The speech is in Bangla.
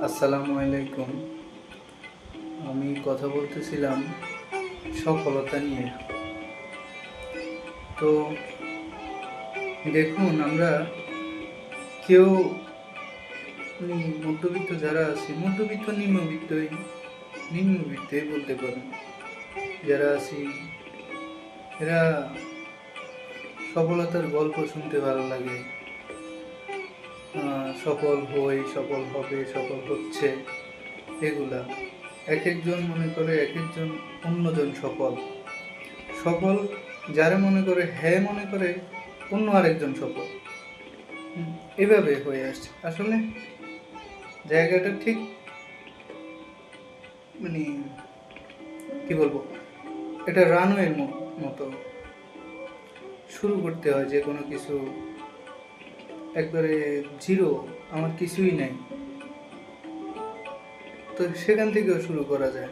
আসসালামু আলাইকুম। আমি কথা বলতেছিলাম সফলতা নিয়ে। তো দেখুন, আমরা কেউ মধ্যবিত্ত যারা আছি, মধ্যবিত্ত নিম্নবিত্তই বলতে পারেন। যারা আছি এরা সফলতার গল্প শুনতে ভালো লাগে। সফল হই, সফল হবে, সফল হচ্ছে, এগুলা। একেকজন মনে করে একেকজন অন্যজন সফল। সফল যারা মনে করে, হ্যাঁ মনে করে অন্য আরেকজন সফল। এভাবে হয়ে আসছে। আসলে জায়গাটা ঠিক মানে কি বলবো, এটা রানওয়ের মতো। শুরু করতে হয় যে কোনো কিছু একবারে জিরো, আমার কিছুই নাই, তো সেখান থেকেও শুরু করা যায়।